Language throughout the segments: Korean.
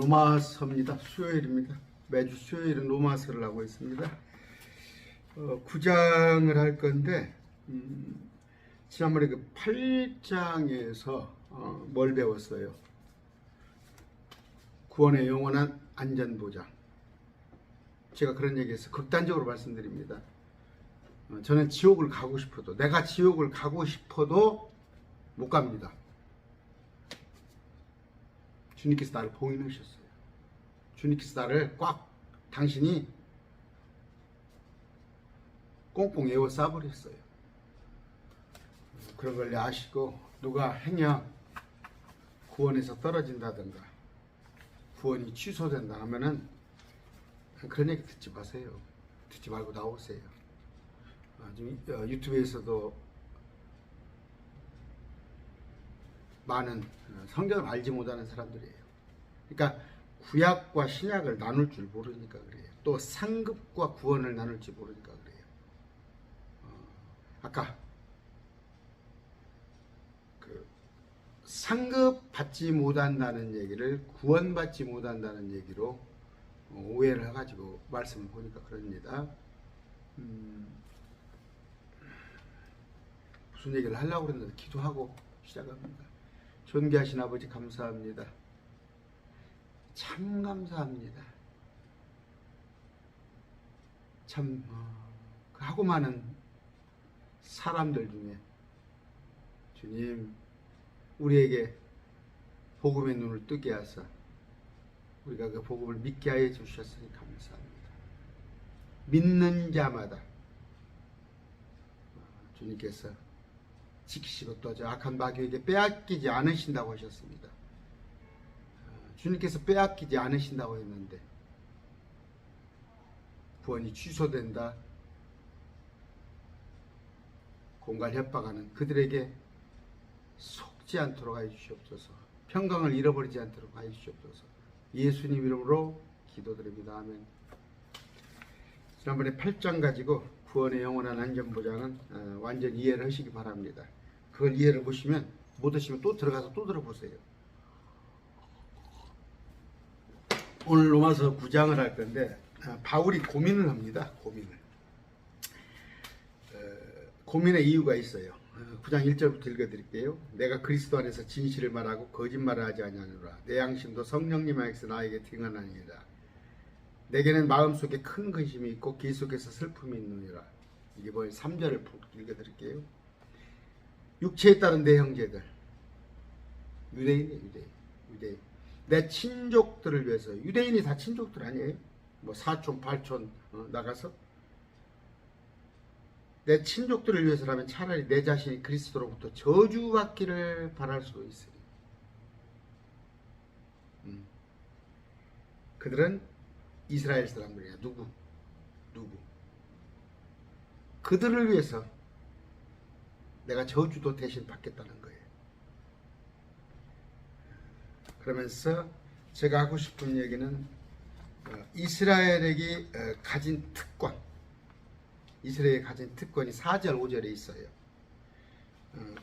로마서입니다. 수요일입니다. 매주 수요일은 로마서를 하고 있습니다. 9장을 할 건데 지난번에 그 8장에서 뭘 배웠어요? 구원의 영원한 안전보장. 제가 그런 얘기해서 극단적으로 말씀드립니다. 저는 지옥을 가고 싶어도, 내가 지옥을 가고 싶어도 못 갑니다. 주님께서 나를 봉인하셨어요. 주님께서 나를 꽉, 당신이 꽁꽁 에워 싸버렸어요. 그런 걸 아시고 누가 행여 구원에서 떨어진다든가 구원이 취소된다 하면은 그런 얘기 듣지 마세요. 듣지 말고 나오세요. 유튜브에서도 많은 성경을 알지 못하는 사람들이에요. 그러니까 구약과 신약을 나눌 줄 모르니까 그래요. 또 상급과 구원을 나눌 줄 모르니까 그래요. 아까 그 상급 받지 못한다는 얘기를 구원받지 못한다는 얘기로 오해를 해가지고 말씀을 보니까 그럽니다. 무슨 얘기를 하려고 그랬는데 기도하고 시작합니다. 존귀하신 아버지 감사합니다. 참 감사합니다. 참 하고 많은 사람들 중에 주님 우리에게 복음의 눈을 뜨게 하사 우리가 그 복음을 믿게 하여 주셨으니 감사합니다. 믿는 자마다 주님께서 지키시고 또 저 악한 마귀에게 빼앗기지 않으신다고 하셨습니다. 주님께서 빼앗기지 않으신다고 했는데 구원이 취소된다, 공갈 협박하는 그들에게 속지 않도록 하여 주시옵소서. 평강을 잃어버리지 않도록 하여 주시옵소서. 예수님 이름으로 기도드립니다. 아멘. 지난번에 8장 가지고 구원의 영원한 안전보장은 완전히 이해를 하시기 바랍니다. 그걸 이해를 보시면 못하시면 또 들어가서 또 들어보세요. 오늘 로마서 9장을 할 건데 바울이 고민을 합니다. 고민의 이유가 있어요. 9장 1절부터 읽어드릴게요. 내가 그리스도 안에서 진실을 말하고 거짓말을 하지 아니하노라. 내 양심도 성령님 안에서 나에게 등한하니라. 내게는 마음속에 큰 근심이 있고 계속해서 슬픔이 있느니라. 이게 뭐 3절을 읽어드릴게요. 육체에 따른 내 형제들, 유대인이에요. 유대인. 내 친족들을 위해서, 유대인이 다 친족들 아니에요? 뭐 사촌, 팔촌 나가서 내 친족들을 위해서라면 차라리 내 자신이 그리스도로부터 저주받기를 바랄 수도 있으니 그들은 이스라엘 사람들이야. 누구? 그들을 위해서 내가 저주도 대신 받겠다는 거예요. 그러면서 제가 하고 싶은 얘기는 이스라엘에게 가진 특권, 이스라엘이 가진 특권이 4절 5절에 있어요.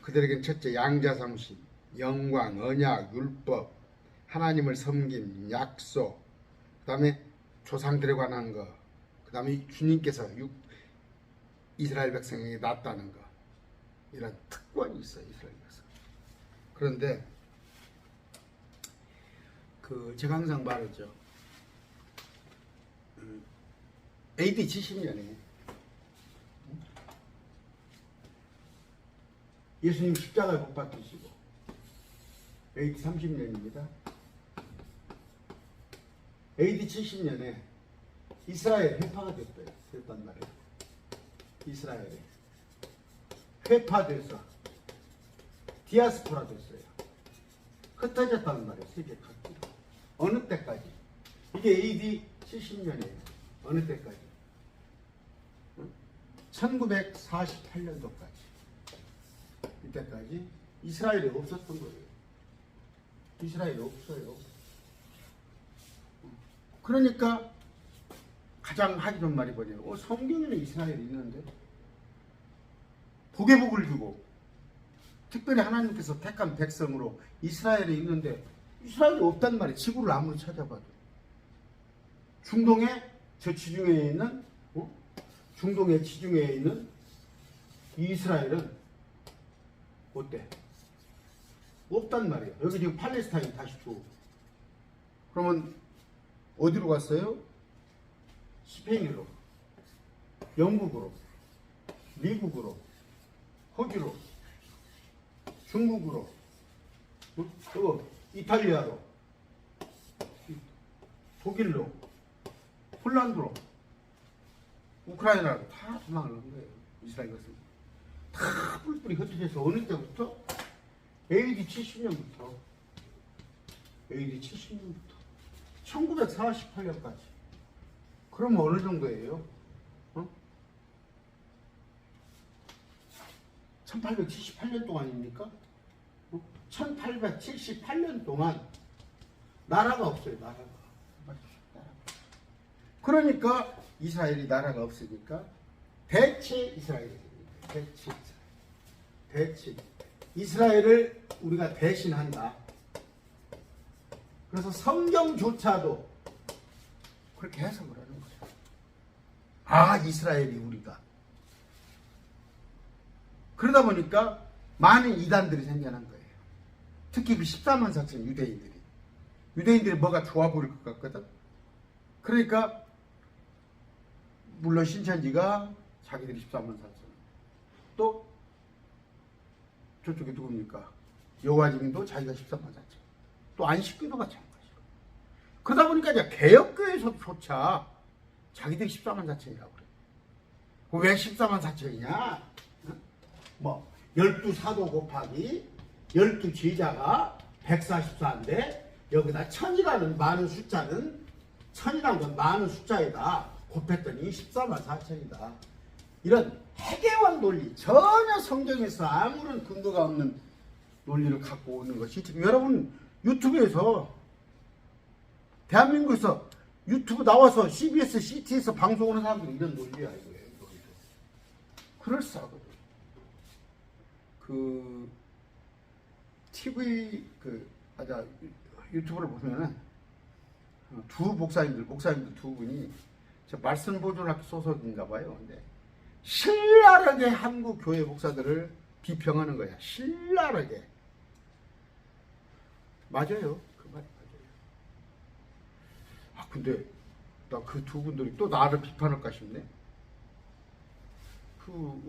그들에게는 첫째 양자성심, 영광, 언약, 율법, 하나님을 섬김, 약속, 그 다음에 조상들에 관한 거, 그 다음에 주님께서 이스라엘 백성에게 낫다는 거, 이런 특권이 있어요. 이스라엘 백성. 그런데 제가 항상 말하죠. AD 70년에 예수님 십자가에 못 박히시고 AD 30년입니다. AD 70년에 이스라엘 회파가 됐단 말이에요. 이스라엘에 회파돼서 디아스포라 됐어요. 흩어졌다는 말이에요. 세계 각지로. 어느 때까지? 이게 AD 70년이에요. 어느 때까지? 1948년도까지. 이때까지 이스라엘이 없었던 거예요. 이스라엘이 없어요. 그러니까 가장 하기 좋은 말이 뭐냐면 성경에는 이스라엘이 있는데 복의 복을 주고 특별히 하나님께서 택한 백성으로 이스라엘에 있는데 이스라엘이 없단 말이에요. 지구를 아무리 찾아봐도. 중동의 저 지중해에 있는 중동의 지중해에 있는 이스라엘은 어때? 없단 말이에요. 여기 지금 팔레스타인 다시 또. 그러면 어디로 갔어요? 스페인으로, 영국으로, 미국으로, 호주로, 중국으로, 또 이탈리아로, 독일로, 폴란드로, 우크라이나로 다 도망을 간 거예요. 이스라엘 것은 다 뿔뿔이 흩어져서 어느 때부터? AD 70년부터 1948년까지. 그러면 어느 정도예요? 1878년 동안입니까? 1878년 동안 나라가 없어요. 나라가. 그러니까 이스라엘이 나라가 없으니까 대체 이스라엘이 됩니다. 대체 이스라엘을 우리가 대신한다. 그래서 성경조차도 그렇게 해석을 하는 거죠. 아, 이스라엘이 우리가. 그러다 보니까 많은 이단들이 생겨난 거예요. 특히 그 14만 4천 유대인들이 뭐가 좋아 보일 것 같거든. 그러니까 물론 신천지가 자기들이 14만 4천, 또 저쪽에 누굽니까? 여호와증인도 자기가 14만 4천, 또 안식교도 마찬가지고. 그러다 보니까 이제 개혁교에서조차 자기들이 14만 4천이라고 그래. 왜 14만 4천이냐? 뭐 12사도 곱하기 12제자가 144인데 여기다 천이라는 많은 숫자는, 천이라는 건 많은 숫자에다 곱했더니 14만 4천이다. 이런 해계원 논리, 전혀 성경에서 아무런 근거가 없는 논리를 갖고 오는 것이 지금 여러분 유튜브에서, 대한민국에서 유튜브 나와서 CBS, CT에서 방송하는 사람들이 이런 논리야. 이거예요. 그럴싸하거든. 그 TV 유튜브를 보면은 두 목사님들 두 분이 저 말씀보존학교 소속인가 봐요. 근데 신랄하게 한국 교회 목사들을 비평하는 거야. 신랄하게. 맞아요. 그 말이 맞아요. 아, 근데 나 그 두 분들이 또 나를 비판할까 싶네.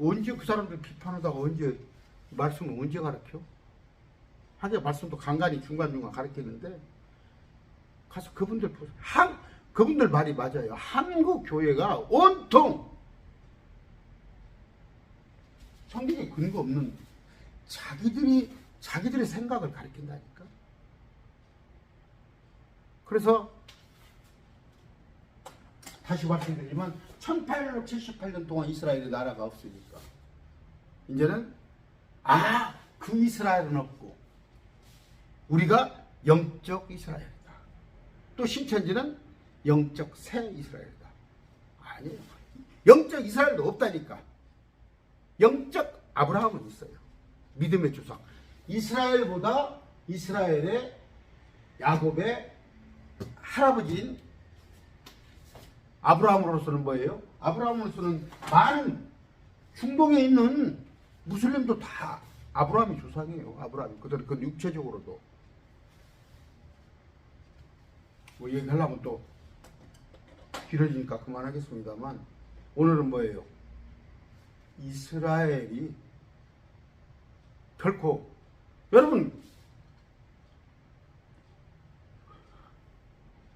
언제 그 사람들 비판하다가 말씀을 언제 가르쳐? 하긴 말씀도 간간히 중간중간 가르치는데, 가서 그분들 보세요. 그분들 말이 맞아요. 한국 교회가 온통 성경에 근거 없는 자기들의 생각을 가르친다니까. 그래서 다시 말씀드리지만 1878년 동안 이스라엘의 나라가 없으니까 이제는 그 이스라엘은 없고 우리가 영적 이스라엘이다. 또 신천지는 영적 새 이스라엘이다. 아니에요. 영적 이스라엘도 없다니까. 영적 아브라함은 있어요. 믿음의 조상. 이스라엘보다 이스라엘의 야곱의 할아버지인 아브라함으로서는 뭐예요? 아브라함으로서는 많은 중동에 있는 무슬림도 다 아브라함이 조상이에요. 아브라함이. 그건 육체적으로도. 뭐 얘기하려면 또 길어지니까 그만하겠습니다만, 오늘은 뭐예요? 이스라엘이 결코, 여러분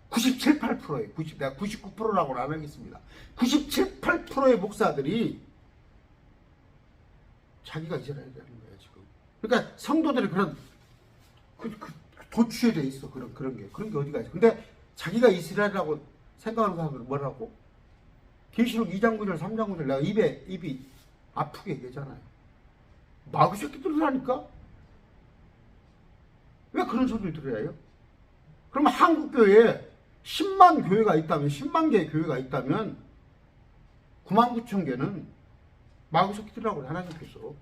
97, 8%예요. 내가 99%라고는 안 하겠습니다. 97, 8%의 목사들이 자기가 이스라엘이라는 거예요, 지금. 그러니까 성도들이 그런 도취에 돼 있어. 그런 게 어디가 있어. 근데 자기가 이스라엘이라고 생각하는 사람들은 뭐라고? 계시록 2장 9절, 3장 9절 내가 입이 아프게 얘기하잖아요. 마구 새끼들이라니까? 왜 그런 소리를 들어야 해요? 그러면 한국교회에 10만 교회가 있다면, 10만 개의 교회가 있다면 9만 9천 개는 마구 새끼들이라고 하나님께서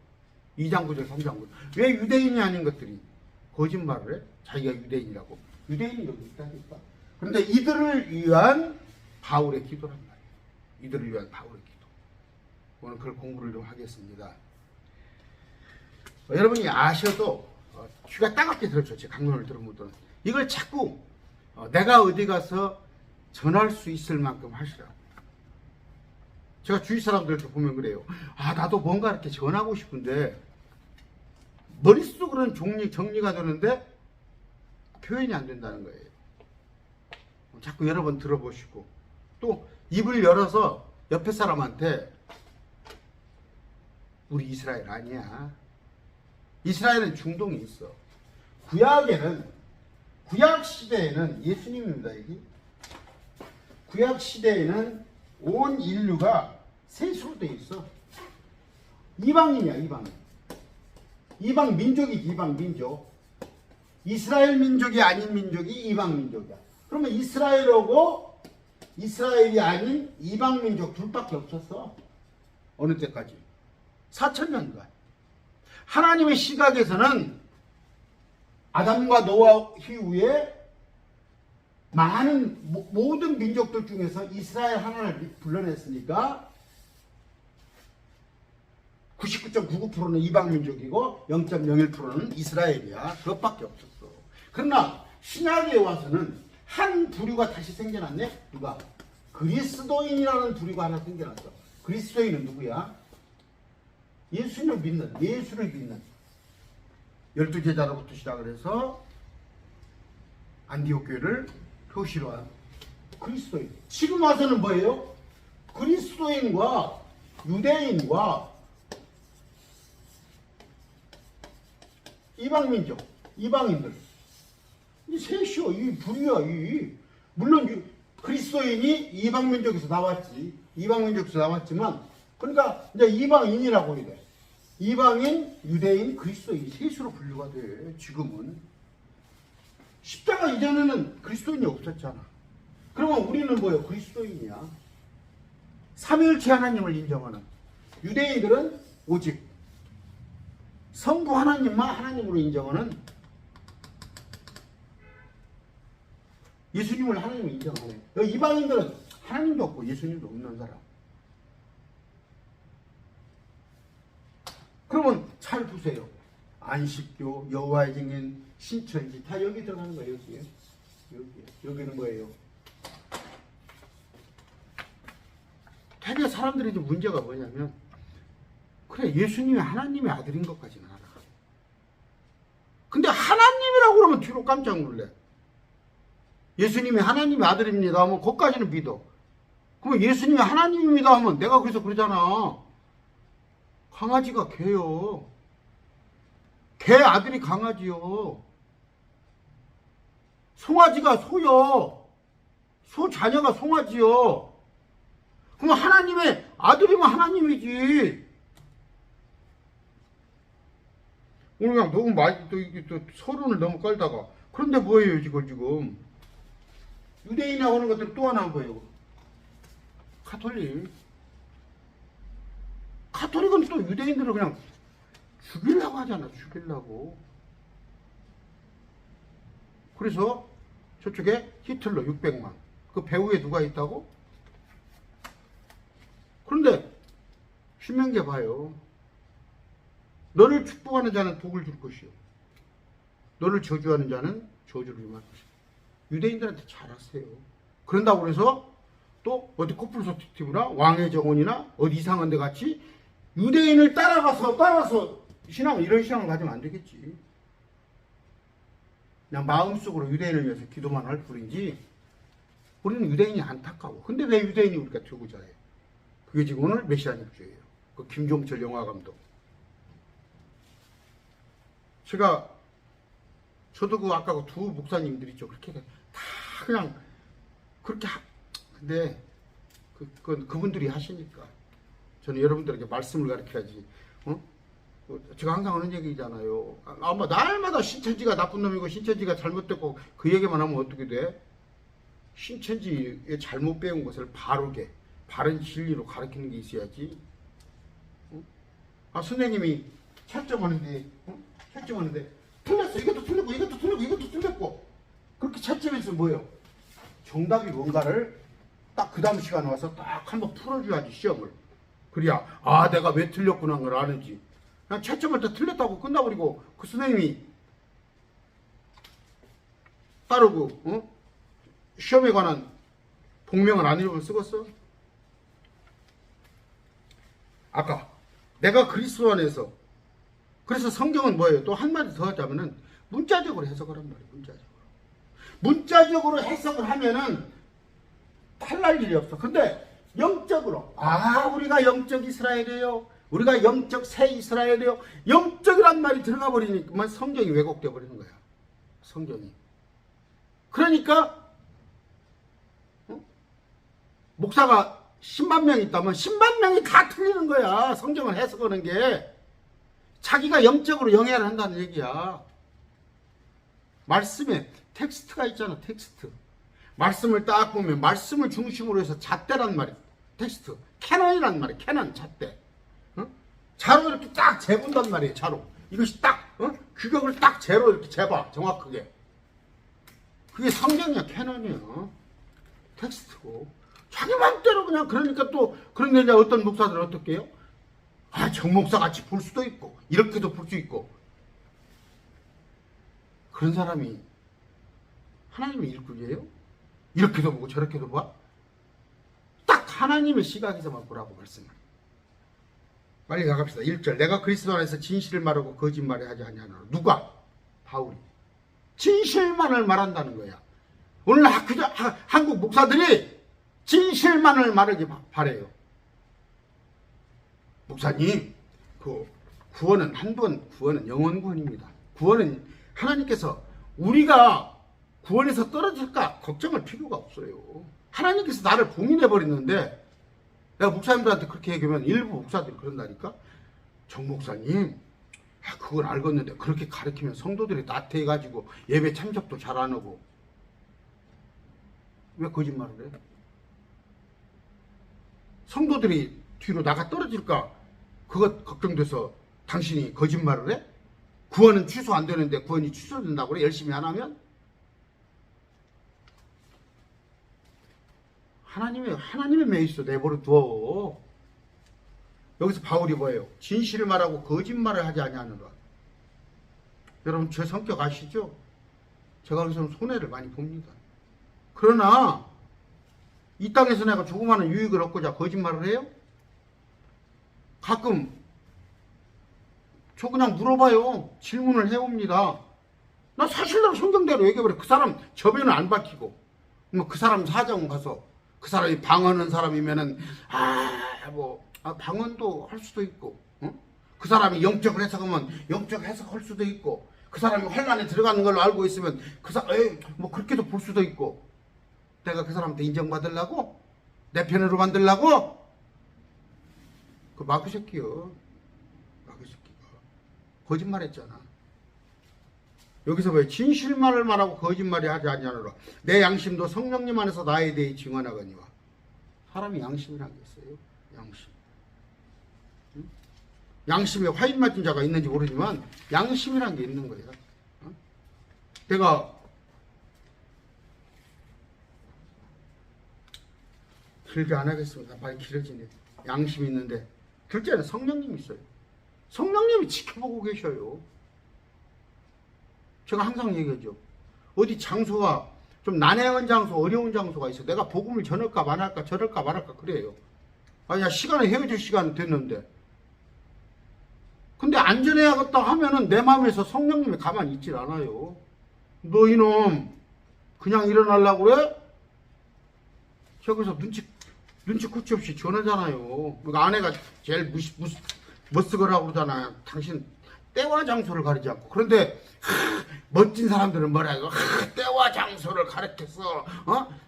2장 9절, 3장 9절. 왜 유대인이 아닌 것들이 거짓말을 해? 자기가 유대인이라고. 유대인이 여기 있다니까. 그런데 이들을 위한 바울의 기도란 말이에요. 이들을 위한 바울의 기도. 오늘 그걸 공부를 좀 하겠습니다. 여러분이 아셔도 귀가 따갑게 들었죠. 제 강론을 들은 분들은. 이걸 자꾸 내가 어디 가서 전할 수 있을 만큼 하시라고. 제가 주위 사람들도 보면 그래요. 아, 나도 뭔가 이렇게 전하고 싶은데 머릿속으로는 정리가 되는데 표현이 안 된다는 거예요. 자꾸 여러 번 들어보시고 또 입을 열어서 옆에 사람한테 우리 이스라엘 아니야. 이스라엘은 중동에 있어. 구약 시대에는 예수님입니다. 여기 구약 시대에는 온 인류가 셋으로 되어 있어. 이방인이야. 이방 민족이지. 이방 민족. 이스라엘 민족이 아닌 민족이 이방 민족이야. 그러면 이스라엘하고 이스라엘이 아닌 이방 민족 둘밖에 없었어. 어느 때까지? 4,000년간. 하나님의 시각에서는 아담과 노아 이후에 많은 모든 민족들 중에서 이스라엘 하나를 불러냈으니까 99.99%는 이방 민족이고 0.01%는 이스라엘이야. 그것밖에 없었어. 그러나 신약에 와서는 한 부류가 다시 생겨났네. 누가? 그리스도인이라는 부류가 하나 생겨났어. 그리스도인은 누구야? 예수를 믿는 12제자로부터 시작을 해서 안디옥 교회를 표시로 한 그리스도인. 지금 와서는 뭐예요? 그리스도인과 유대인과 이방민족, 이방인들. 이 셋이요. 이 부류야. 물론 그리스도인이 이방민족에서 나왔지. 이방민족에서 나왔지만 그러니까 이제 이방인이라고 해야 돼. 이방인, 유대인, 그리스도인 셋으로 분류가 돼. 지금은. 십자가 이전에는 그리스도인이 없었잖아. 그러면 우리는 뭐예요? 그리스도인이야. 삼위일체 하나님을 인정하는. 유대인들은 오직 성부 하나님만 하나님으로 인정하는, 예수님을 하나님으로 인정하네. 이방인들은 하나님도 없고 예수님도 없는 사람. 그러면 잘 보세요. 안식교, 여호와의 증인, 신천지 다 여기 들어가는 거예요. 여기는 뭐예요? 되게 사람들이 좀 문제가 뭐냐면, 그래, 예수님이 하나님의 아들인 것까지는 알아. 근데 하나님이라고 그러면 뒤로 깜짝 놀래. 예수님이 하나님의 아들입니다 하면 그것까지는 믿어. 그러면 예수님이 하나님입니다 하면 내가 그래서 그러잖아. 강아지가 개요. 개 아들이 강아지요. 송아지가 소요. 소 자녀가 송아지요. 그럼 하나님의 아들이면 하나님이지. 오늘 그냥 너무 많이 또 서론을 너무 깔다가. 그런데 뭐예요 지금? 유대인이라고 하는 것들은 또 하나 뭐예요? 카톨릭. 카톨릭은 또 유대인들을 그냥 죽이려고 하잖아. 죽이려고. 그래서 저쪽에 히틀러 600만. 그 배후에 누가 있다고? 그런데 신명기에 봐요. 너를 축복하는 자는 복을 줄 것이요. 너를 저주하는 자는 저주를 임할 것이요. 유대인들한테 잘하세요. 그런다고 그래서 또 어디 코뿔소TV나 왕의 정원이나 어디 이상한 데 같이 유대인을 따라서 신앙, 이런 신앙을 가지면 안 되겠지. 그냥 마음속으로 유대인을 위해서 기도만 할 뿐이지 우리는 유대인이 안타까워. 근데 왜 유대인이 우리가 되고자 해? 그게 지금 오늘 메시아닉주의예요. 그 김종철 영화감독. 저도 그 아까 그 두 목사님들 있죠. 그렇게 다 그냥 그렇게 근데 그분들이 하시니까 저는 여러분들에게 말씀을 가르쳐야지. 제가 항상 하는 얘기잖아요. 아마 날마다 신천지가 나쁜 놈이고 신천지가 잘못됐고 그 얘기만 하면 어떻게 돼? 신천지에 잘못 배운 것을 바르게 바른 진리로 가르치는 게 있어야지. 선생님이 채점하는데 틀렸어. 이것도 틀렸고 이것도 틀렸고 이것도 틀렸고. 그렇게 채점해서 뭐예요? 정답이 뭔가를 딱 그 다음 시간에 와서 딱 한번 풀어줘야지 시험을. 그래야 아 내가 왜 틀렸구나 하는 걸 아는지. 그냥 채점할 때 틀렸다고 끝나버리고 그 선생님이 따르고 시험에 관한 복명을 안 읽으면 쓰겠어? 아까 내가 그리스도 안에서 그래서 성경은 뭐예요? 또 한마디 더 하자면은 문자적으로 해석을 한 말이에요. 문자적으로 해석을 하면은 탈날 일이 없어. 근데 영적으로 우리가 영적 이스라엘이에요. 우리가 영적 새 이스라엘이에요. 영적이란 말이 들어가 버리니까 성경이 왜곡되어 버리는 거야. 성경이. 그러니까 목사가 10만 명 있다면 10만 명이 다 틀리는 거야. 성경을 해석하는 게. 자기가 영적으로 영해를 한다는 얘기야. 말씀에 텍스트가 있잖아. 텍스트. 말씀을 딱 보면 말씀을 중심으로 해서 잣대란 말이야. 텍스트. 캐논이란 말이야. 캐논, 잣대. 자로 이렇게 딱 재본단 말이에요. 자로. 이것이 딱 규격을 딱 재로 이렇게 재봐. 정확하게. 그게 성경이야. 캐논이야. 텍스트고. 자기 맘대로 그냥 그러니까 또 그런 게 이제 어떤 목사들은 어떻게 해요? 정목사 같이 볼 수도 있고 이렇게도 볼 수 있고 그런 사람이 하나님의 일꾼이에요? 이렇게도 보고 저렇게도 봐? 딱 하나님의 시각에서만 보라고 말씀을. 빨리 나갑시다. 1절 내가 그리스도 안에서 진실을 말하고 거짓말을 하지 아니하노라. 누가? 바울이. 진실만을 말한다는 거야. 오늘 한국 목사들이 진실만을 말하기 바래요. 목사님, 구원은 한 번, 구원은 영원 구원입니다. 구원은 하나님께서 우리가 구원에서 떨어질까 걱정할 필요가 없어요. 하나님께서 나를 봉인해버렸는데 내가 목사님들한테 그렇게 얘기하면 일부 목사들이 그런다니까. 정 목사님, 그걸 알겠는데 그렇게 가르치면 성도들이 나태해가지고 예배 참석도 잘 안 하고 왜 거짓말을 해? 성도들이 뒤로 나가 떨어질까? 그것 걱정돼서 당신이 거짓말을 해? 구원은 취소 안 되는데 구원이 취소된다고 그래? 열심히 안 하면? 하나님의 메이스 내버려 두어. 여기서 바울이 뭐예요? 진실을 말하고 거짓말을 하지 아니하노라. 여러분 제 성격 아시죠? 제가 여기서는 손해를 많이 봅니다. 그러나 이 땅에서 내가 조그마한 유익을 얻고자 거짓말을 해요? 가끔 저 그냥 물어봐요. 질문을 해옵니다. 나 사실대로 성경대로 얘기해버려. 그 사람 저변을 안 밝히고 그 사람 사정 가서 그 사람이 방언하는 사람이면은 방언도 할 수도 있고 그 사람이 영적 해석하면 영적 해석할 수도 있고 그 사람이 환란에 들어가는 걸로 알고 있으면 그렇게도 볼 수도 있고 내가 그 사람한테 인정받으려고? 내 편으로 만들려고? 그 마귀 새끼요. 마귀 새끼가 거짓말했잖아. 여기서 왜 진실만을 말하고 거짓말이 하지 아니하노라. 내 양심도 성령님 안에서 나에 대해 증언하거니와. 사람이 양심이라는 게 있어요. 양심. 양심에 화인 맞은 자가 있는지 모르지만 양심이라는 게 있는 거예요. 내가 길게 안 하겠습니다. 많이 길어지네. 양심이 있는데 둘째는 성령님이 있어요. 성령님이 지켜보고 계셔요. 제가 항상 얘기하죠. 어디 장소가 좀 난해한 장소, 어려운 장소가 있어. 내가 복음을 전할까 말할까 저럴까 말할까 그래요. 시간에 헤어질 시간 됐는데. 근데 안 전해야겠다 하면은 내 마음에서 성령님이 가만히 있질 않아요. 너 이놈 그냥 일어나려고 그래? 저기서 눈치 코치 없이 전하잖아요. 그러니까 아내가 제일 멋쓰거라고 그러잖아요. 당신 때와 장소를 가리지 않고. 그런데 멋진 사람들은 뭐라 해요? 때와 장소를 가르쳐서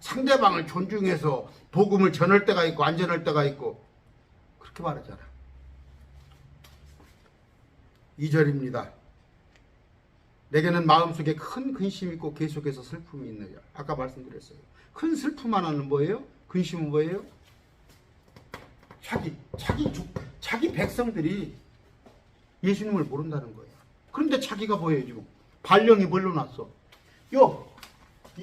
상대방을 존중해서 복음을 전할 때가 있고 안 전할 때가 있고 그렇게 말하잖아. 2절입니다. 내게는 마음속에 큰 근심이 있고 계속해서 슬픔이 있느냐. 아까 말씀드렸어요. 큰 슬픔 하나는 뭐예요? 근심은 뭐예요? 자기 백성들이 예수님을 모른다는 거예요. 그런데 자기가 뭐예요 지금? 발령이 뭘로 났어? 요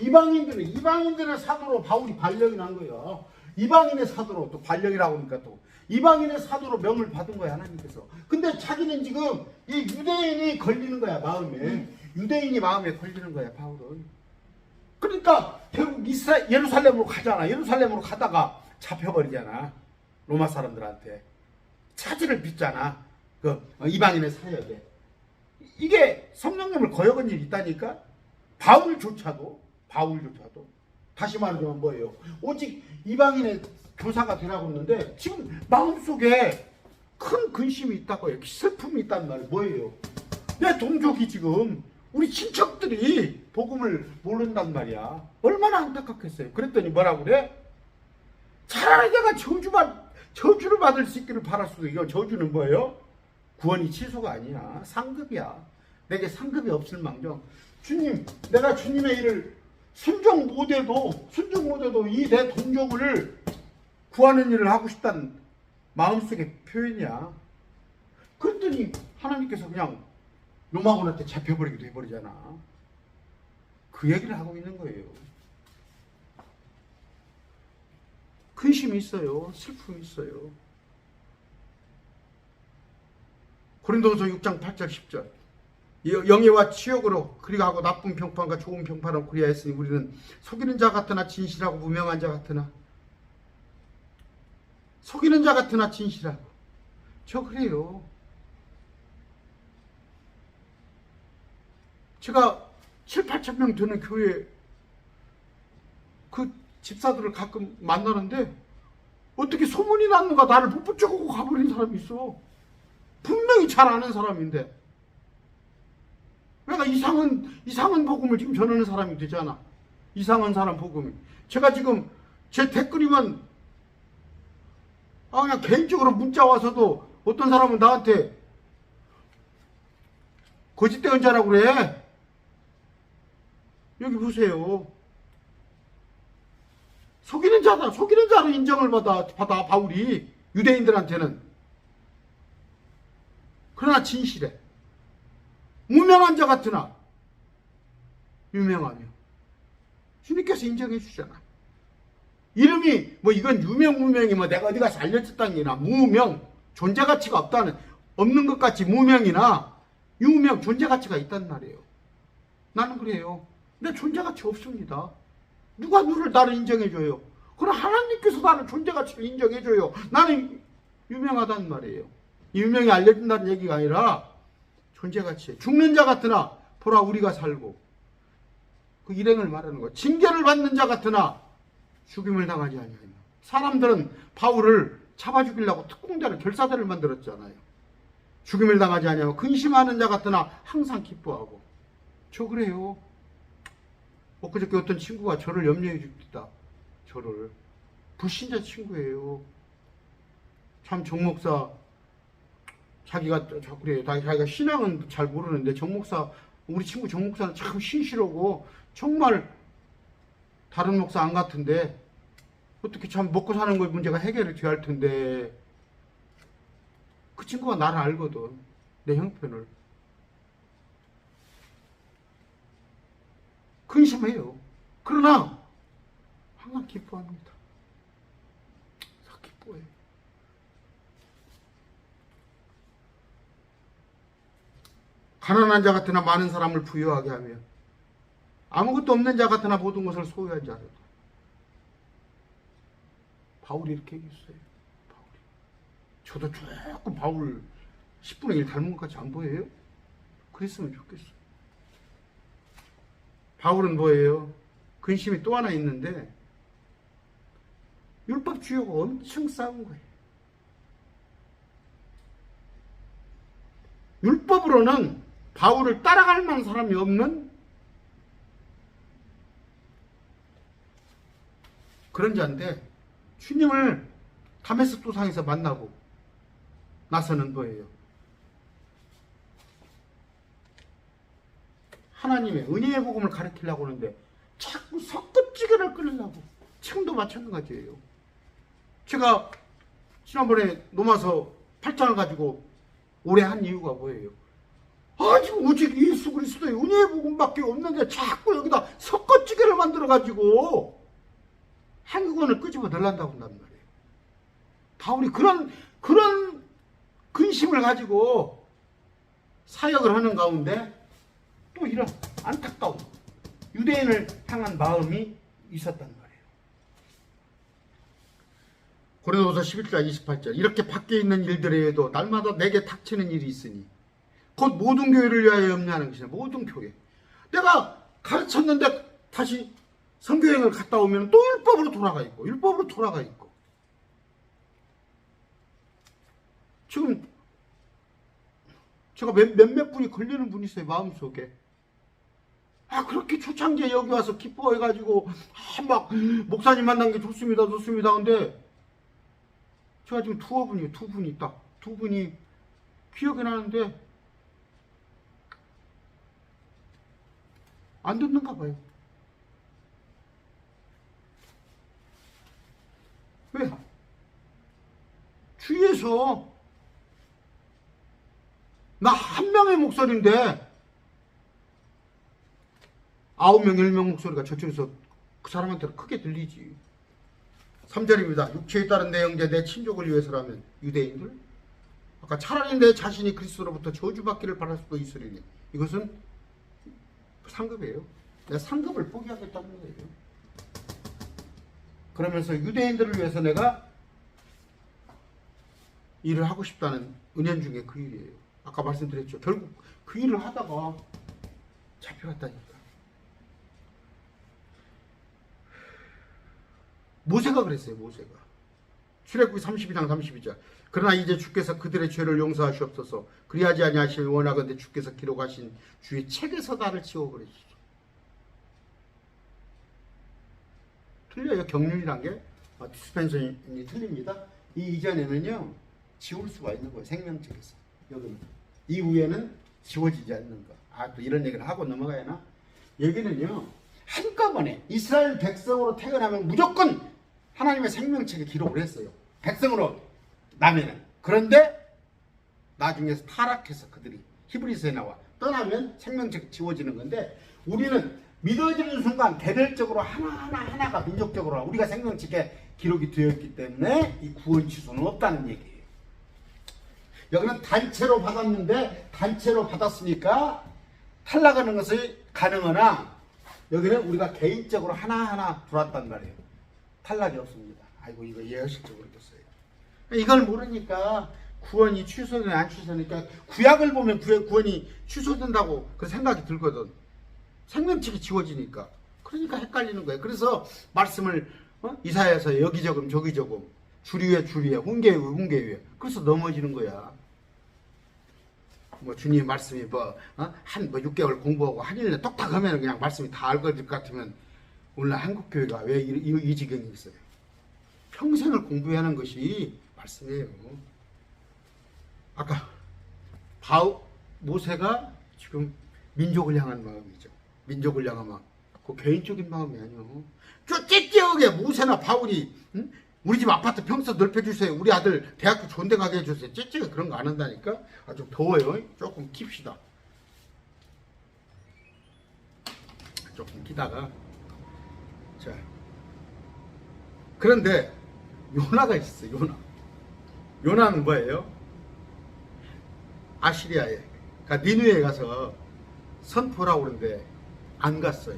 이방인들의 사도로 바울이 발령이 난 거야. 이방인의 사도로 또 발령이라고 하니까 또 이방인의 사도로 명을 받은 거야 하나님께서. 근데 자기는 지금 이 유대인이 걸리는 거야 마음에. 유대인이 마음에 걸리는 거야 바울은. 그러니까 결국 예루살렘으로 가잖아. 예루살렘으로 가다가 잡혀버리잖아. 로마 사람들한테 차질을 빚잖아. 그 이방인의 사역에. 이게 성령님을 거역한 일이 있다니까. 바울조차도 다시 말하자면 뭐예요? 오직 이방인의 교사가 되라고 했는데 지금 마음속에 큰 근심이 있다고요. 슬픔이 있단 말이에요. 뭐예요? 내 동족이 지금 우리 친척들이 복음을 모른단 말이야. 얼마나 안타깝겠어요. 그랬더니 뭐라고 그래? 차라리 내가 저주를 받을 수 있기를 바랐어도 이거 저주는 뭐예요? 구원이 취소가 아니야. 상급이야. 내게 상급이 없을 망정. 주님, 내가 주님의 일을 순종 못해도 이 내 동족을 구하는 일을 하고 싶다는 마음속의 표현이야. 그랬더니 하나님께서 그냥 로마군한테 잡혀버리기도 해버리잖아. 그 얘기를 하고 있는 거예요. 근심이 있어요. 슬픔이 있어요. 고린도후서 6장 8절 10절 영예와 치욕으로 그리하고 나쁜 평판과 좋은 평판으로 그리하였으니 우리는 속이는 자 같으나 진실하고 무명한 자 같으나 속이는 자 같으나 진실하고. 저 그래요. 제가 7, 8천 명 되는 교회 그 집사들을 가끔 만나는데 어떻게 소문이 났는가 나를 못 붙여고 가버린 사람이 있어. 분명히 잘 아는 사람인데 내가 이상한 복음을 지금 전하는 사람이 되잖아. 이상한 사람 복음이. 제가 지금 제 댓글이면 그냥 개인적으로 문자 와서도 어떤 사람은 나한테 거짓된 자라고 그래. 여기 보세요. 속이는 자다. 속이는 자로 인정을 받아 바울이 유대인들한테는. 그러나 진실해. 무명한 자 같으나 유명하며. 주님께서 인정해 주잖아. 이름이 이건 유명 무명이 내가 어디 가서 알려졌다는 게 아니라 무명, 존재 가치가 없는 것 같이 무명이나 유명, 존재 가치가 있단 말이에요. 나는 그래요. 내 존재 가치 없습니다. 누가 나를 인정해줘요? 그럼 하나님께서 나를 존재 가치를 인정해줘요. 나는 유명하단 말이에요. 유명이 알려진다는 얘기가 아니라 존재 가치. 죽는 자 같으나 보라 우리가 살고. 그 일행을 말하는 거야. 징계를 받는 자 같으나 죽임을 당하지 아니하며. 사람들은 바울을 잡아 죽이려고 특공대를 결사대를 만들었잖아요. 죽임을 당하지 아니하며 근심하는 자 같으나 항상 기뻐하고. 저 그래요. 엊그저께 어떤 친구가 저를 염려해 줍니다. 저를. 불신자 친구예요. 참 정목사 자기가 그래요. 자기가 신앙은 잘 모르는데 정목사 우리 친구 정목사는 참 신실하고 정말 다른 목사 안 같은데 어떻게 참 먹고 사는 거 문제가 해결이 돼야 할 텐데 그 친구가 나를 알거든. 내 형편을. 근심해요. 그러나 항상 기뻐합니다. 기뻐해요. 가난한 자 같으나 많은 사람을 부유하게 하며 아무것도 없는 자 같으나 모든 것을 소유한 자로다. 바울이 이렇게 얘기했어요. 저도 조금 바울 10분의 1 닮은 것 같이 안 보여요? 그랬으면 좋겠어요. 바울은 뭐예요? 근심이 또 하나 있는데 율법주의가 엄청 싸운 거예요. 율법으로는 바울을 따라갈 만한 사람이 없는 그런 자인데 주님을 다메섹 도상에서 만나고 나서는 거예요. 하나님의 은혜의 복음을 가르치려고 하는데 자꾸 석급지게를 끊으려고. 지금도 마찬가지예요. 제가 지난번에 로마서 8장을 가지고 오래 한 이유가 뭐예요? 지금 오직 예수 그리스도의 은혜의 복음밖에 없는데 자꾸 여기다 섞어찌개를 만들어가지고 한국어를 끄집어 내려고 한단 말이에요. 바울이 그런 근심을 가지고 사역을 하는 가운데 또 이런 안타까운 유대인을 향한 마음이 있었단 말이에요. 고린도서 11장 28절 이렇게 밖에 있는 일들에도 날마다 내게 닥치는 일이 있으니 곧 모든 교회를 위하여 염려하는 것이다. 모든 교회. 내가 가르쳤는데 다시 선교행을 갔다 오면 또 율법으로 돌아가 있고 지금 제가 몇몇 분이 걸리는 분이 있어요. 마음속에. 그렇게 초창기에 여기 와서 기뻐해가지고 막 목사님 만난 게 좋습니다. 근데 제가 지금 두 분이 기억이 나는데 안 듣는가 봐요. 왜? 주위에서 나 한 명의 목소리인데 9명, 10명 목소리가 저쪽에서 그 사람한테는 크게 들리지. 3절입니다. 육체에 따른 내 형제, 내 친족을 위해서라면 유대인들? 아까 차라리 내 자신이 그리스도로부터 저주받기를 바랄 수도 있으리니 이것은 상급이에요. 내가 상급을 포기하겠다는 거예요. 그러면서 유대인들을 위해서 내가 일을 하고 싶다는 은연중에 그 일이에요. 아까 말씀드렸죠. 결국 그 일을 하다가 잡혀갔다니까. 모세가 그랬어요. 출애굽기 32장 32절. 그러나 이제 주께서 그들의 죄를 용서하시옵소서. 그리하지 아니하시면 원하건대 주께서 기록하신 주의 책에서 나를 지워버리시죠. 틀려요. 경륜이란 게 디스펜션이 틀립니다. 이 이전에는요 지울 수가 있는 거예요. 생명책에서. 여기는 이후에는 지워지지 않는 거. 또 이런 얘기를 하고 넘어가야 하나? 여기는요 한꺼번에 이스라엘 백성으로 태어나면 무조건 하나님의 생명책에 기록을 했어요. 백성으로 나면은. 그런데 나중에 타락해서 그들이 히브리서에 나와 떠나면 생명책 지워지는 건데 우리는 믿어지는 순간 개별적으로 하나가 민족적으로 우리가 생명책에 기록이 되어 있기 때문에 이 구원 취소는 없다는 얘기예요. 여기는 단체로 받았는데 단체로 받았으니까 탈락하는 것이 가능하나 여기는 우리가 개인적으로 하나하나 들어왔단 말이에요. 탈락이 없습니다. 아이고 이거 예언식적으로 됐어요. 이걸 모르니까 구원이 취소되냐 안 취소되니까 구약을 보면 구원이 취소된다고 그 생각이 들거든. 생명책이 지워지니까. 그러니까 헷갈리는 거예요. 그래서 말씀을 이사야서 여기 적음 저기 적음 주리에 훈계 위에 그래서 넘어지는 거야. 주님 말씀이 6개월 공부하고 한 1년 똑딱 하면 그냥 말씀이 다 알 것 같으면 오늘날 한국교회가 왜 이 지경이 있어요? 평생을 공부해야 하는 것이 말씀이에요. 아까 모세가 지금 민족을 향한 마음이죠. 민족을 향한 마음. 그 개인적인 마음이 아니요. 째째하게 모세나 바울이 우리 집 아파트 평수 넓혀주세요. 우리 아들 대학교 좋은 데 가게 해주세요. 째째가 그런 거 안 한다니까. 좀 더워요. 조금 킵시다. 조금 기다가. 자. 그런데 요나가 있어요. 요나는 뭐예요? 아시리아에 니느웨에 가서 선포라고 그러는데 안 갔어요.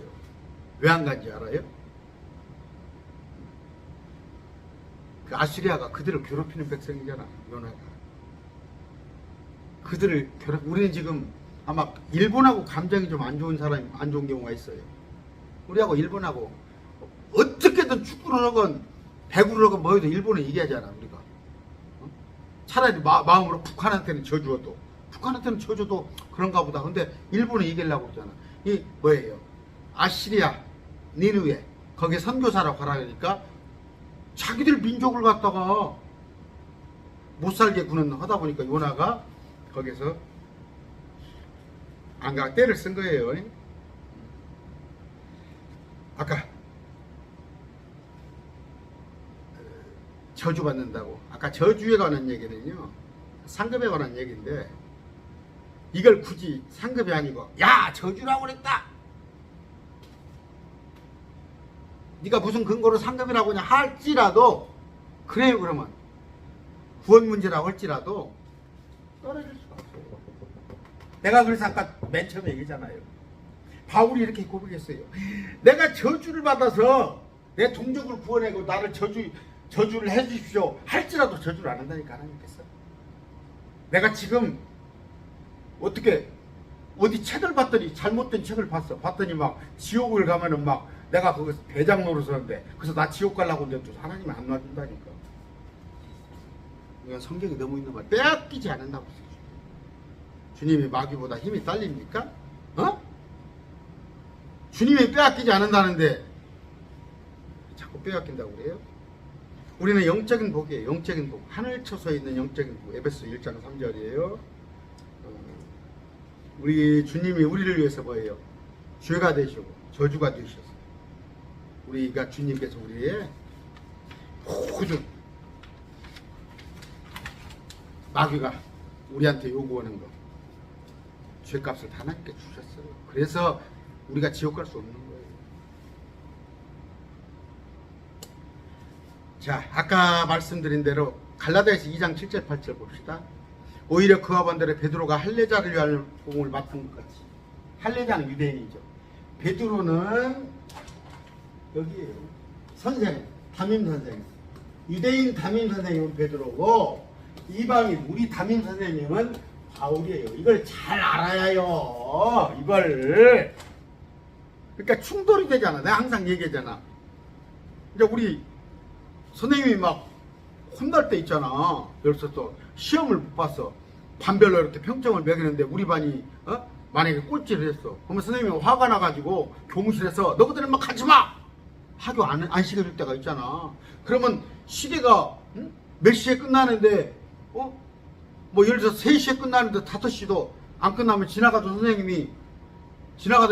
왜 안 간지 알아요? 그 아시리아가 그들을 괴롭히는 백성이잖아. 요나가 그들을 우리는 지금 아마 일본하고 감정이 좀 안 좋은 경우가 있어요. 우리하고 일본하고 어떻게든 축구를 하건 배구를 하건 뭐 해도 일본은 이겨야잖아. 우리가 차라리 마음으로 북한한테는 져줘도 그런가 보다. 근데 일본은 이기려고 그러잖아. 이 뭐예요? 아시리아 니느웨 거기에 선교사라고 가라니까 자기들 민족을 갖다가 못살게 구는 하다 보니까 요나가 거기서 안가 때를 쓴 거예요. 아까 저주받는다고. 아까 저주에 관한 얘기는요 상급에 관한 얘기인데 이걸 굳이 상급이 아니고 야 저주라고 그랬다. 네가 무슨 근거로 상급이라고 그냥 할지라도 그래요. 그러면 구원 문제라고 할지라도 떨어질 수가 없어요. 내가 그래서 아까 맨 처음에 얘기했잖아요. 바울이 이렇게 고백했어요. 내가 저주를 받아서 내 동족을 구원하고 나를 저주를 해주십시오 할지라도 저주를 안 한다니까 하나님께서. 내가 지금 어떻게 어디 책을 봤더니 잘못된 책을 봤더니 막 지옥을 가면은 막 내가 거기서 대장 노릇을 하는데 그래서 나 지옥 가려고 하는데 또 하나님이 안 놔준다니까. 이건 성경이 너무 있는 말. 빼앗기지 않는다고 했어요. 주님이 마귀보다 힘이 딸립니까? 주님이 빼앗기지 않는다는데 자꾸 빼앗긴다고 그래요? 우리는 영적인 복이에요. 영적인 복. 하늘 쳐서 있는 영적인 복. 에베소 1장 3절이에요. 우리 주님이 우리를 위해서 뭐예요? 죄가 되시고 저주가 되셨어요. 우리가 주님께서 우리의 모든 마귀가 우리한테 요구하는 거 죄값을 다 하나님께 주셨어요. 그래서 우리가 지옥 갈 수 없는 거예요. 자, 아까 말씀드린 대로 갈라디아서 2장 7절 8절 봅시다. 오히려 그와 반대로 베드로가 할례자를 위한 복음을 맡은 것 같이. 할례자는 유대인이죠. 베드로는 여기에요. 선생, 담임 선생. 유대인 담임 선생님은 베드로고 이방인 우리 담임 선생님은 바울이에요. 이걸 잘 알아야 해요. 이걸. 그러니까 충돌이 되잖아. 내가 항상 얘기하잖아. 이제 우리 선생님이 막 혼날 때 있잖아. 그래서 또 시험을 못 봤어. 반별로 이렇게 평점을 매기는데 우리 반이 만약에 꼴찌를 했어. 그러면 선생님이 화가 나가지고 교무실에서 너희들은 막 가지마! 학교 안 시켜줄 때가 있잖아. 그러면 시계가 몇 시에 끝나는데 뭐 예를 들어서 3시에 끝나는데 5시도 안 끝나면 지나가던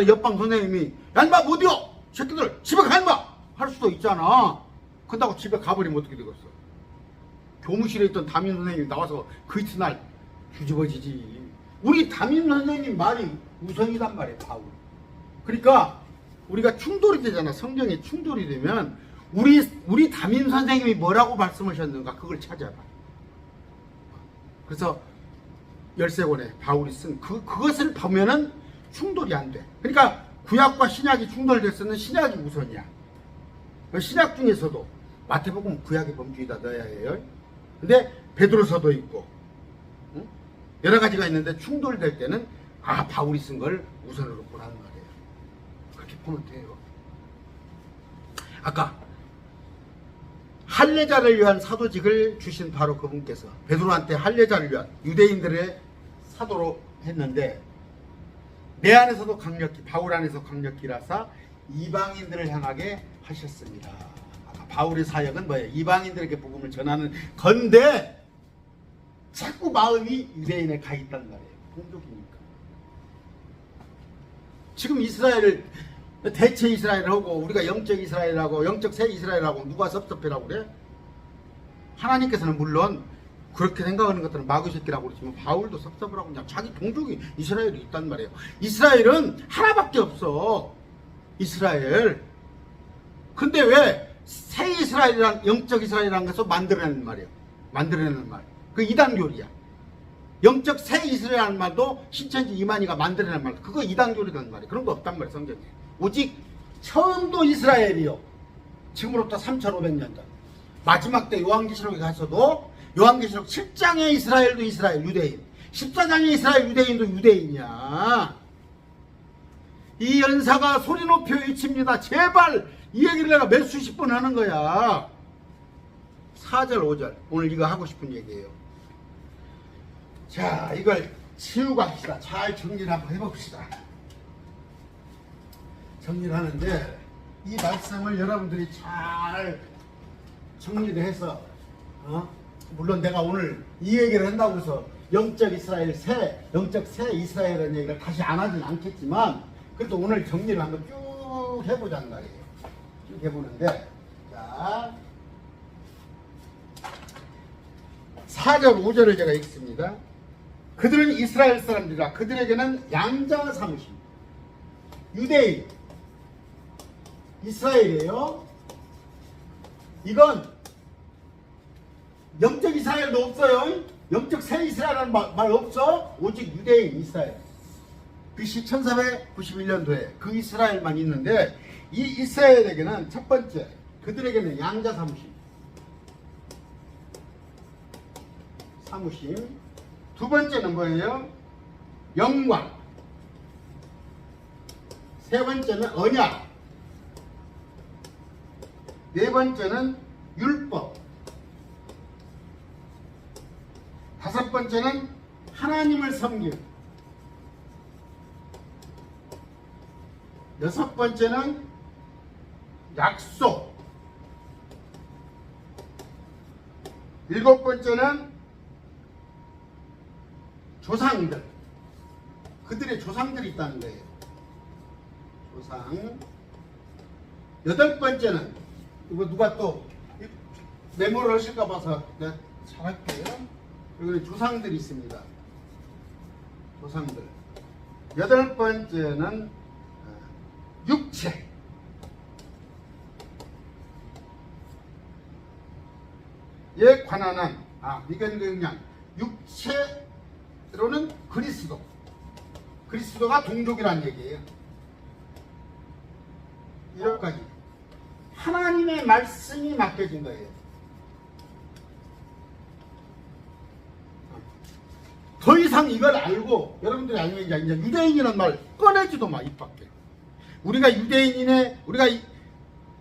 옆방 선생님이 야 인마 못이여! 새끼들 집에 가 인마! 할 수도 있잖아. 그렇다고 집에 가버리면 어떻게 되겠어? 교무실에 있던 담임 선생님이 나와서 그 이튿날 뒤집어지지. 우리 담임 선생님 말이 우선이란 말이에요. 바울. 그러니까 우리가 충돌이 되잖아. 성경에 충돌이 되면 우리 담임 선생님이 뭐라고 말씀하셨는가 그걸 찾아봐. 그래서 열세권에 바울이 쓴 그것을 보면은 충돌이 안 돼. 그러니까 구약과 신약이 충돌됐으면 신약이 우선이야. 신약 중에서도 마태복음 구약의 범주에다 넣어야 해요. 근데 베드로서도 있고 여러 가지가 있는데 충돌될 때는 바울이 쓴 걸 우선으로 보라는 말이에요. 그렇게 보면 돼요. 아까 할례자를 위한 사도직을 주신 바로 그분께서 베드로한테 할례자를 위한 유대인들의 사도로 했는데 내 안에서도 강력히 바울 안에서 강력히 일하사 이방인들을 향하게 하셨습니다. 아까 바울의 사역은 뭐예요? 이방인들에게 복음을 전하는 건데 자꾸 마음이 유대인에 가 있단 말이에요. 동족이니까. 지금 이스라엘을 대체 이스라엘을 하고 우리가 영적 이스라엘하고 영적 새 이스라엘하고 누가 섭섭해라고 그래? 하나님께서는 물론 그렇게 생각하는 것들은 마귀 새끼라고 그러지만 바울도 섭섭을 하고 그냥 자기 동족이 이스라엘이 있단 말이에요. 이스라엘은 하나밖에 없어. 이스라엘. 근데 왜 새 이스라엘이랑 영적 이스라엘이라는 것을 만들어내는 말이에요. 만들어내는 말. 그 이단교리야. 영적 새 이스라엘이라는 말도 신천지 이만희가 만들어낸 말. 그거 이단교리라는 말이에요. 그런 거 없단 말이에요. 성경에. 오직 처음도 이스라엘이요. 지금으로부터 3,500년 전. 마지막 때 요한계시록에 가서도 요한계시록 7장의 이스라엘도 이스라엘 유대인, 14장의 이스라엘 유대인도 유대인이야. 이 연사가 소리 높여 외칩니다. 제발 이 얘기를 내가 몇 수십 번 하는 거야. 4절 5절 오늘 이거 하고 싶은 얘기예요. 자, 이걸 치우고 합시다. 잘 정리를 한번 해봅시다. 정리를 하는데 이 말씀을 여러분들이 잘 정리를 해서 물론 내가 오늘 이 얘기를 한다고 해서 영적 이스라엘 영적 새 이스라엘이라는 얘기를 다시 안 하진 않겠지만 그래도 오늘 정리를 한번 쭉 해보자는 말이에요. 쭉 해보는데 자 4절 5절을 제가 읽습니다. 그들은 이스라엘 사람들이라 그들에게는 양자 삼으심. 유대인 이스라엘이에요. 이건 영적 이스라엘도 없어요. 영적 새 이스라엘이라는 말 없어. 오직 유대인 이스라엘. BC 1491년도에 그 이스라엘만 있는데, 이 이스라엘에게는 첫 번째, 그들에게는 양자 사무심. 두 번째는 뭐예요? 영광. 세 번째는 언약. 네 번째는 율법. 다섯 번째는 하나님을 섬김. 여섯 번째는 약속. 일곱 번째는 조상들. 그들의 조상들이 있다는 거예요. 조상. 여덟 번째는, 이거 누가 또 메모를 하실까 봐서 내가 잘할게요. 여기 조상들이 있습니다. 조상들. 여덟 번째는 육체. 에 관한한 미견경량. 육체로는 그리스도. 그리스도가 동족이란 얘기예요. 이렇게까지 하나님의 말씀이 맡겨진 거예요. 더 이상 이걸 알고 여러분들이 알면 이제 유대인이라는 말 꺼내지도 마, 입 밖에. 우리가 유대인이네, 우리가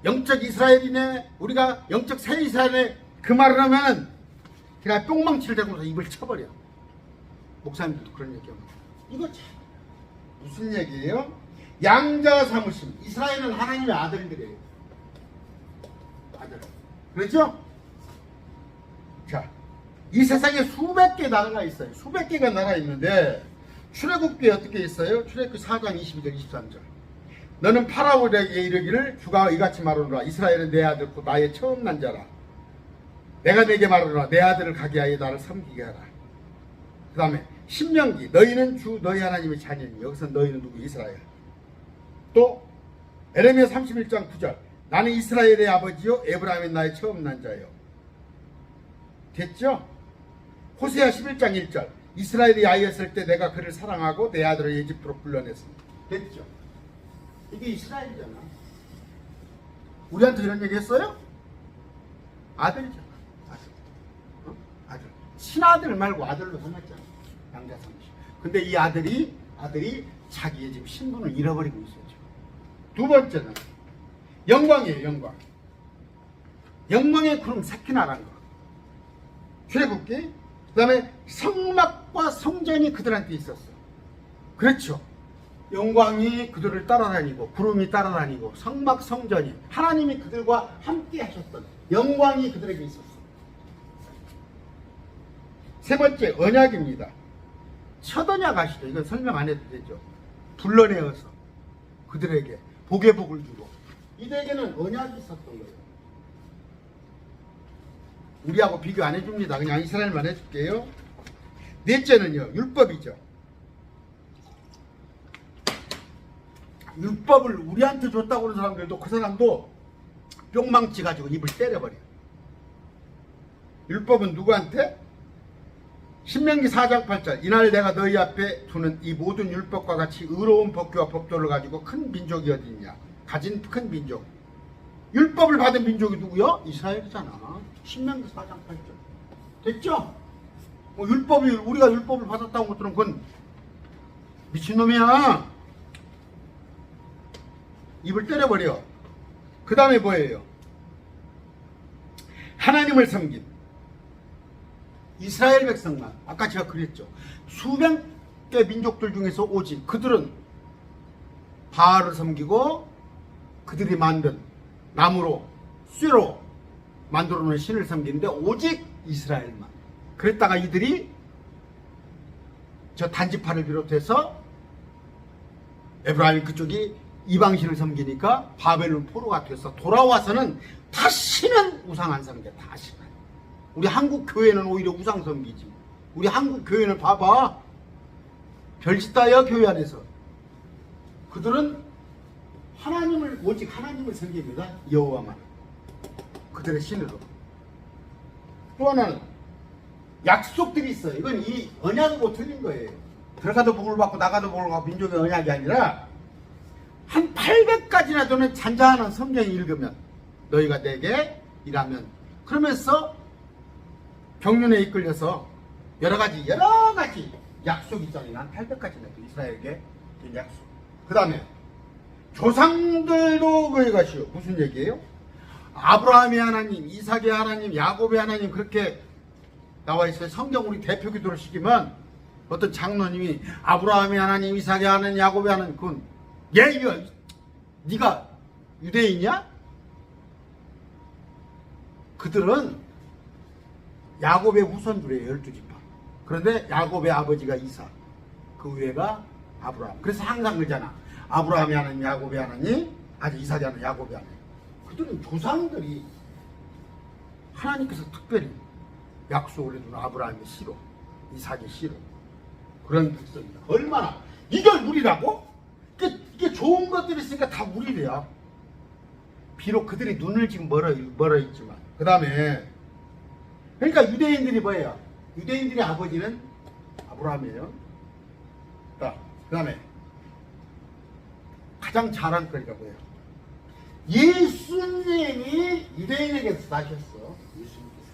영적 이스라엘이네, 우리가 영적 새 이스라엘이네, 그 말을 하면 그냥 뿅망치를 대고서 입을 쳐버려. 목사님들도 그런 얘기하면. 이거 참 무슨 얘기예요? 양자 사무심. 이스라엘은 하나님의 아들들이에요. 아들. 그렇죠? 자, 이 세상에 수백 개 나라가 있어요. 수백 개가 나라 있는데, 출애굽기에 어떻게 있어요? 출애굽기 4장 22절 23절. 너는 파라오에게 이르기를 주가 이같이 말하노라. 이스라엘은 내 아들 곧 나의 처음 난 자라. 내가 내게 말하노라. 내 아들을 가게 하여 나를 섬기게 하라. 그 다음에 신명기. 너희는 주 너희 하나님의 자녀니. 여기서 너희는 누구? 이스라엘. 또 에레미야 31장 9절. 나는 이스라엘의 아버지요 에브라임은 나의 처음 난 자요. 됐죠? 호세아 11장 1절. 이스라엘이 아이였을 때 내가 그를 사랑하고 내 아들을 에집트로 불러냈습니다. 됐죠? 이게 이스라엘이잖아. 우리한테 이런 얘기 했어요? 아들이잖아. 아들. 아들. 친아들 말고 아들로 삼았잖아. 양자 삼으심. 근데 이 아들이 자기의 지금 신분을 잃어버리고 있어요. 두 번째는 영광이에요. 영광. 영광의 그럼 새끼나라는 거. 출애굽기. 그 다음에 성막과 성전이 그들한테 있었어. 그렇죠. 영광이 그들을 따라다니고 구름이 따라다니고 성막 성전이 하나님이 그들과 함께 하셨던 영광이 그들에게 있었어. 세 번째 언약입니다. 첫 언약 아시죠? 이건 설명 안 해도 되죠. 불러내어서 그들에게 복의 복을 주고. 이들에게는 언약이 있었던 거예요. 우리하고 비교 안 해줍니다. 그냥 이스라엘만 해줄게요. 넷째는요, 율법이죠. 율법을 우리한테 줬다고 하는 사람들도 그 사람도 뿅망치 가지고 입을 때려버려. 율법은 누구한테? 신명기 4장 8절. 이날 내가 너희 앞에 두는 이 모든 율법과 같이 의로운 법규와 법도를 가지고 큰 민족이 어디 있냐. 가진 큰 민족. 율법을 받은 민족이 누구요? 이스라엘이잖아. 신명기 4장 8절. 됐죠? 율법이, 우리가 율법을 받았다고 한 것들은 그건 미친놈이야. 입을 때려버려. 그 다음에 뭐예요? 하나님을 섬긴 이스라엘 백성만. 아까 제가 그랬죠. 수백 개 민족들 중에서 오직 그들은 바알을 섬기고 그들이 만든 나무로 쇠로 만들어 놓은 신을 섬기는데 오직 이스라엘만. 그랬다가 이들이 저 단지파를 비롯해서 에브라임 그쪽이 이방신을 섬기니까 바벨론 포로가 돼서 돌아와서는 다시는 우상 안 섬겨. 다시는. 우리 한국 교회는 오히려 우상 섬기지. 우리 한국 교회는 봐봐. 별짓다여 교회 안에서 그들은 하나님을 오직 하나님을 섬깁니다. 여호와만 그들의 신으로. 또 하나는 약속들이 있어요. 이건 이 언약하고 틀린 거예요. 들어가도 복을 받고 나가도 복을 받고 민족의 언약이 아니라 한 800가지나 되는 잔잔한 성경 읽으면 너희가 내게 일하면 그러면서 경륜에 이끌려서 여러 가지 약속이 있잖아요. 한 800가지나 돼 이스라엘에게 약속. 그 다음에 조상들도 그것이요. 무슨 얘기예요? 아브라함의 하나님, 이삭의 하나님, 야곱의 하나님 그렇게 나와 있어요. 성경 우리 대표 기도를 시키면 어떤 장로님이 아브라함의 하나님, 이삭의 하나님, 야곱의 하나님 그건 네가 유대인이야? 그들은 야곱의 후손들이에요. 12지파. 그런데 야곱의 아버지가 이삭, 그 위에가 아브라함. 그래서 항상 그러잖아. 아브라함이 하나님, 야곱의 하나님, 이삭이 하나님, 야곱의 하나님. 그들은 조상들이 하나님께서 특별히 약속을 해준 아브라함의 씨로, 이삭의 씨로 그런 백성이다. 얼마나 이걸 우리라고? 이게 좋은 것들이 있으니까 다 우리래요. 비록 그들이 눈을 지금 멀어 있지만. 그 다음에 그러니까 유대인들이 뭐예요? 유대인들의 아버지는 아브라함이에요. 그 다음에 가장 자랑거리가 뭐예요? 예수님이 유대인에게서 나셨어. 예수님께서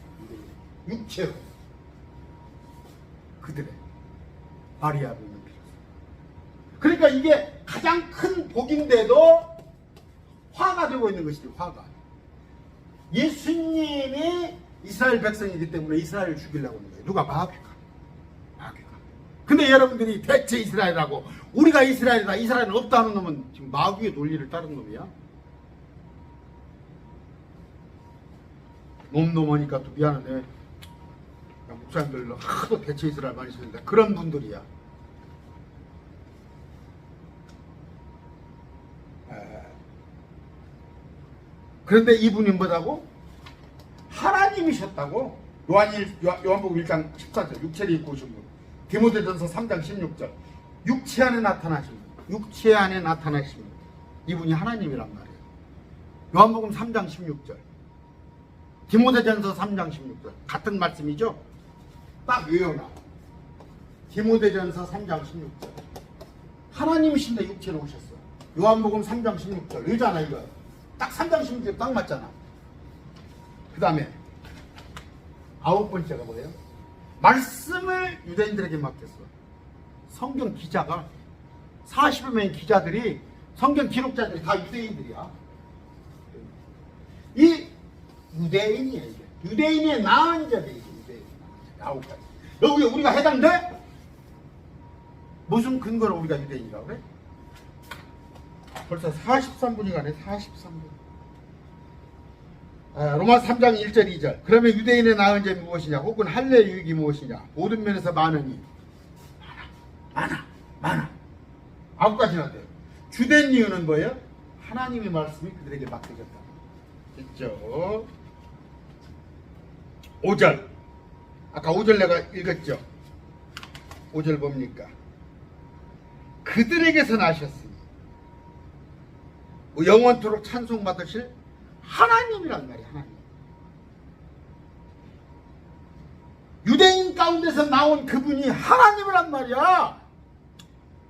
육체로 그들의 마리아 부인을 빌었어. 그러니까 이게 가장 큰 복인데도 화가 되고 있는 것이죠. 화가. 예수님이 이스라엘 백성이기 때문에 이스라엘을 죽이려고 하는 거예요. 누가? 마귀가. 근데 여러분들이 대체 이스라엘이라고 우리가 이스라엘이다. 이스라엘은 없다는 놈은 지금 마귀의 논리를 따른 놈이야. 놈놈하니까 또 미안하네. 목사님들로 하도 대체 이스라엘 많이 쓰는데 그런 분들이야. 그런데 이분이 뭐라고? 하나님이셨다고. 요한복음 1장 14절 육체를 입고 오신 분. 디모데전서 3장 16절 육체 안에 나타나신 분. 육체 안에 나타나신 분. 이분이 하나님이란 말이에요. 요한복음 3장 16절 디모데전서 3장 16절 같은 말씀이죠. 딱 외워놔. 디모데전서 3장 16절 하나님이신데 육체로 오셨어. 요한복음 3장 16절 의잖아 이거. 딱 3장 16절 딱 맞잖아. 그 다음에 9번째가 뭐예요? 말씀을 유대인들에게 맡겼어. 성경 기자가 40여 명의 기자들이 성경 기록자들이 다 유대인들이야. 이 유대인이에요. 이게. 유대인의 나은 자들이 유대인. 9가지. 여기에 우리가 해당돼? 무슨 근거로 우리가 유대인이라고 그래? 벌써 43분이 가네. 43분. 로마서 3장 1절 2절 그러면 유대인의 나은 점이 무엇이냐 혹은 할례의 유익이 무엇이냐 모든 면에서 많으니 많아 9가지나 돼요. 주된 이유는 뭐예요? 하나님의 말씀이 그들에게 맡겨졌다. 있죠. 5절 아까 5절 내가 읽었죠. 5절 뭡니까? 그들에게서 나셨으니 영원토록 찬송받으실 하나님이란 말이야. 하나님. 유대인 가운데서 나온 그분이 하나님이란 말이야.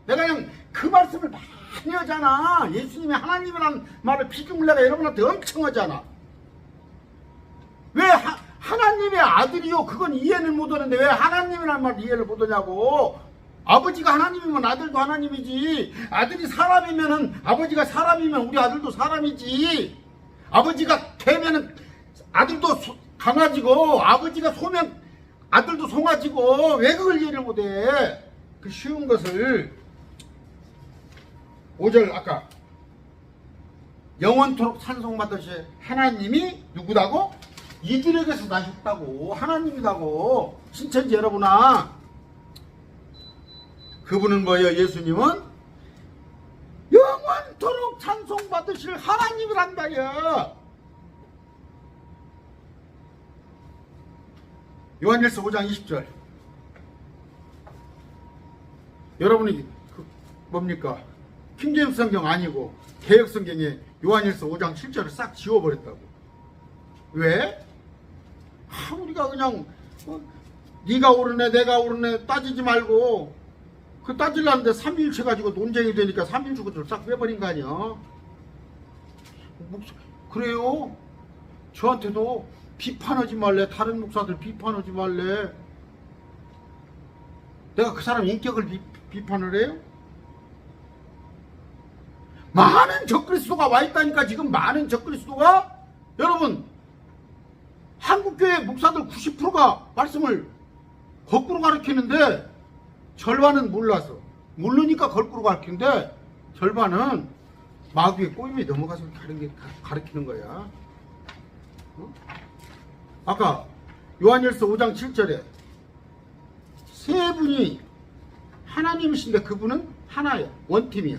내가 그냥 그 말씀을 많이 하잖아. 예수님이 하나님이란 말을 비중을 내가 여러분한테 엄청 하잖아. 왜 하나님의 아들이요 그건 이해는 못하는데 왜 하나님이란 말을 이해를 못하냐고. 아버지가 하나님이면 아들도 하나님이지. 아들이 사람이면은 아버지가 사람이면 우리 아들도 사람이지. 아버지가 개면은 아들도 강아지고 아버지가 소면 아들도 송아지고 왜 그걸 이해를 못해. 그 쉬운 것을 5절 아까 영원토록 찬송받으실 하나님이 누구다고? 이들에게서 나셨다고. 하나님이라고. 신천지 여러분아. 그분은 뭐예요? 예수님은 영원토록 찬송받으실 하나님이란 말이야. 요한일서 5장 20절 여러분이 뭡니까? 킹제임스 성경 아니고 개역 성경에 요한일서 5장 7절을 싹 지워버렸다고. 왜? 우리가 그냥 네가 옳으네 내가 옳으네 따지지 말고 그 따지려는데 삼위일체 가지고 논쟁이 되니까 삼위일체를 싹 빼버린 거 아니야. 그래요. 저한테도 비판하지 말래. 다른 목사들 비판하지 말래. 내가 그 사람 인격을 비판을 해요? 많은 적그리스도가 와 있다니까. 지금 많은 적그리스도가 여러분 한국교회 목사들 90%가 말씀을 거꾸로 가르치는데 절반은 몰라서 모르니까 거꾸로 가르치는데 절반은 마귀의 꼬임에 넘어가서 가르치는 거야. 아까 요한일서 5장 7절에 세 분이 하나님이신데 그분은 하나예요. 원팀이야.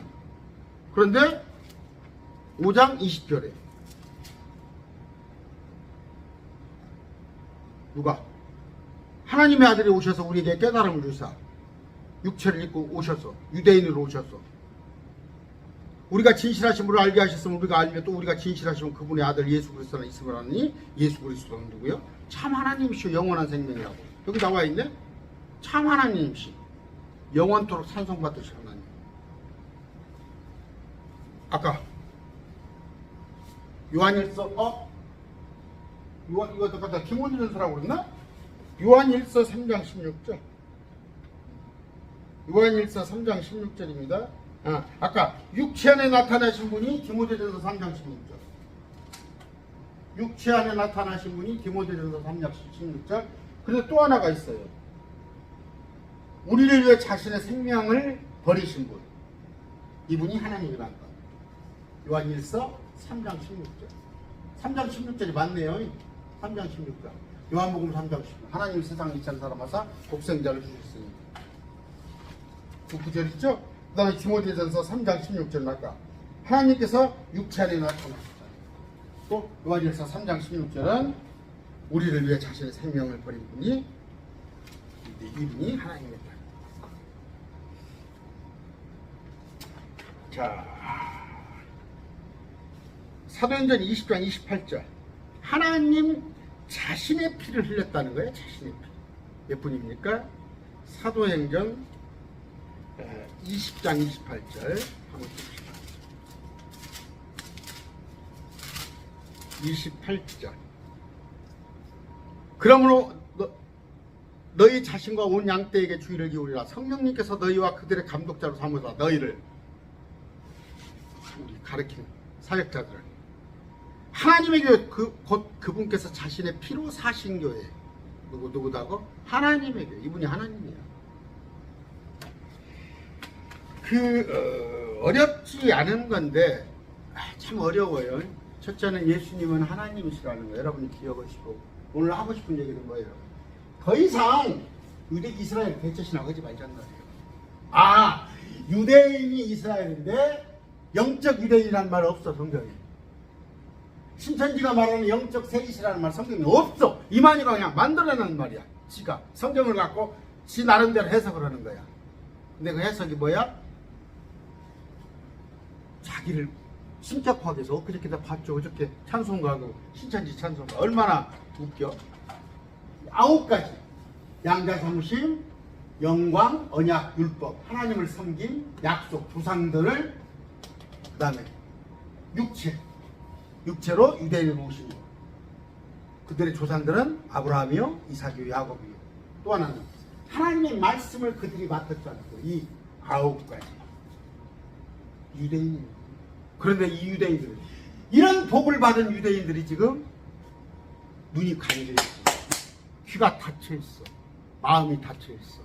그런데 5장 20절에 누가? 하나님의 아들이 오셔서 우리에게 깨달음을 주사 육체를 입고 오셔서 유대인으로 오셔서 우리가 진실하신 분을 알게 하셨으면 우리가 알면 또 우리가 진실하시면 그분의 아들 예수 그리스도는 있음을 하니 예수 그리스도는 누구요? 참 하나님이시오 영원한 생명이라고 여기 나와 있네. 참 하나님이시 영원토록 찬송받으실 하나님. 아까 요한일서 이거 갖다 디모데전서라고 그랬나? 요한일서 3장 16절. 요한일서 3장 16절입니다. 아까 육체 안에 나타나신 분이 디모데전서 3장 16절. 육체 안에 나타나신 분이 디모데전서 3장 16절. 그런데 또 하나가 있어요. 우리를 위해 자신의 생명을 버리신 분. 이분이 하나님이란 것. 요한일서 3장 16절. 3장 16절이 맞네요. 3장 16절. 요한복음 3장 16절. 하나님 세상을 이처럼 사랑하사 독생자를 주셨으니. 그 구절이죠. 그 다음에 디모데전서 3장 16절은 아까 하나님께서 육체 안에 나타나셨잖아요. 또 요한일서 3장 16절은 우리를 위해 자신의 생명을 버린 분이 이분이 하나님입니다. 자, 사도행전 20장 28절 하나님 자신의 피를 흘렸다는 거예요. 자신의 피. 몇 분입니까? 사도행전 20장 28절 한번 봅시다. 28절 그러므로 너희 자신과 온 양떼에게 주의를 기울이라. 성령님께서 너희와 그들의 감독자로 삼으사 너희를 우리 가르치는 사역자들을 하나님의 교회 곧 그분께서 자신의 피로 사신 교회 누구다고? 하나님의 교회. 이분이 하나님이야. 어렵지 않은 건데 참 어려워요. 첫째는 예수님은 하나님이시라는 거 여러분이 기억하시고 오늘 하고 싶은 얘기는 뭐예요? 더 이상 이스라엘 대체신하고 하지 말자는 거예요. 유대인이 이스라엘인데 영적 유대인이라는 말 없어 성경에. 신천지가 말하는 영적 세이시라는 말 성경에 없어. 이만희가 그냥 만들어내는 말이야. 지가 성경을 갖고 지 나름대로 해석을 하는 거야. 근데 그 해석이 뭐야? 자기를 신격화하게 해서 엊그저께 다 봤죠. 어저께 찬송가하고 신천지 찬송가 얼마나 웃겨. 9가지 양자성심, 영광, 언약, 율법, 하나님을 섬김, 약속, 조상들을 그 다음에 육체로 유대인을 모신 것. 그들의 조상들은 아브라함이요 이삭이요 야곱이요. 또 하나는 하나님의 말씀을 그들이 맡았지 않고 이 9가지 유대인이에요. 그런데 이 유대인들은 이런 복을 받은 유대인들이 지금 눈이 간절해 있어. 귀가 닫혀있어. 마음이 닫혀있어.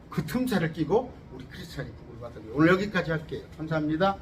그 틈새를 끼고 우리 크리스찬이 복을 받은 거예요. 오늘 여기까지 할게요. 감사합니다.